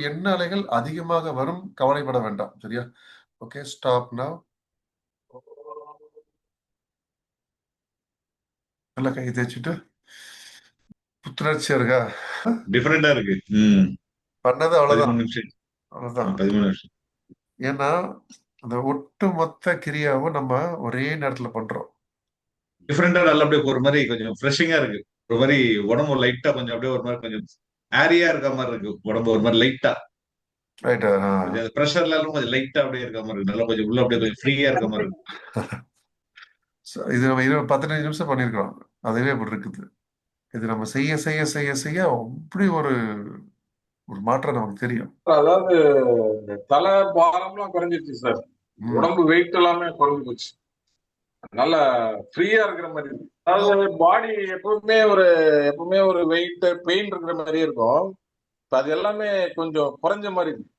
எண்ண அலைகள் அதிகமாக வரும், கவலைப்பட வேண்டாம். சரியா? Okay, stop now. நல்லா கை தேய்ச்சிட்டு புத்துணர்ச்சியா இருக்கா? டிஃபரெண்டா இருக்கு. பண்ணது அவ்வளவுதான். 13 நிமிஷம். அவ்வளவுதான். 13 நிமிஷம். ஏன்னா அந்த ஒட்டு மொத்த கிரியாவும் நம்ம ஒரே நேரத்துல பண்றோம். டிஃபரெண்டா நல்லா அப்படியே ஒரு மாதிரி கொஞ்சம் ஃப்ரெஷிங்கா இருக்கு. ஒரு மாதிரி உடம்பு லைட்டா கொஞ்சம் அப்படியே ஒரு மாதிரி கொஞ்சம் ஏரியா இருக்க மாதிரி இருக்கு. உடம்பு ஒரு மாதிரி லைட்டா ரைட். கொஞ்சம் ப்ரெஷர்ல எல்லாம் கொஞ்சம் லைட்டா அப்படியே இருக்க மாதிரி இருக்கு. நல்லா கொஞ்சம் உள்ள அப்படியே கொஞ்சம் ஃப்ரீயா இருக்க மாதிரி இருக்கு. இது நம்ம 15 நிமிஷம் பண்ணிருக்கிறோம். அதுவே இப்படி இருக்குது. இது நம்ம செய்ய செய்ய செய்ய செய்ய அப்படி ஒரு ஒரு மாற்றம் நமக்கு தெரியும். அதாவது தலை பாரம்லாம் குறைஞ்சிருச்சு சார். உடம்பு வெயிட் எல்லாமே குறைஞ்சு போச்சு. நல்ல ஃப்ரீயா இருக்கிற மாதிரி இருக்கு. அதாவது பாடி எப்பவுமே ஒரு வெயிட் பெயின் இருக்கிற மாதிரியே இருக்கும். அது எல்லாமே கொஞ்சம் குறைஞ்ச மாதிரி இருக்கு.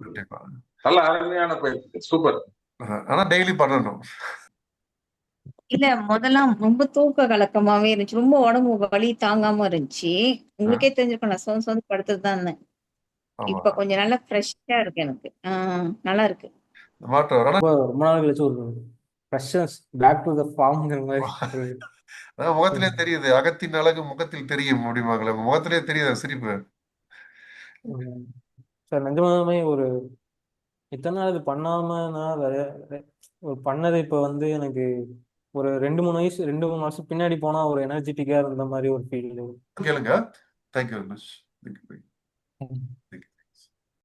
கண்டிப்பா. நல்ல அருமையான பயிற்சி. சூப்பர். ஆனா டெய்லி பண்ணணும். இல்ல முதல்லாம் ரொம்ப தூக்க கலக்கமாவே இருந்துச்சு. ரொம்ப உடம்பு வலி தாங்காம இருந்துச்சு. உங்களுக்கே தெரிஞ்சிருக்கும், நான் சொந்து படுத்துட்டு தான் இருந்தேன். இப்ப கொஞ்சம் நல்லா ஃப்ரெஷ்ஷா இருக்கு எனக்கு. நல்லா இருக்கு. மாற்றம் ரொம்ப நாள் கழிச்சு ஒரு ஃப்ரெஷ்னஸ், பேக் டு த ஃபார்ம்ங்கிற மாதிரி. அதான் முகத்திலே தெரியுது. அகத்தின் அழகு முகத்தில் தெரியும் அப்படிம்பாங்களே, முகத்திலே தெரியுது சிரிப்பு. சார் நிஜமாவே ஒரு இத்தனை நாள் இது பண்ணாம நான் பண்ணது இப்போ வந்து எனக்கு ஒரு 2-3 மாசம் பின்னாடி போனா ஒரு எனர்ஜெட்டிக்கா இருந்த மாதிரி ஒரு ஃபீல். கேளுங்க. Thank you very much.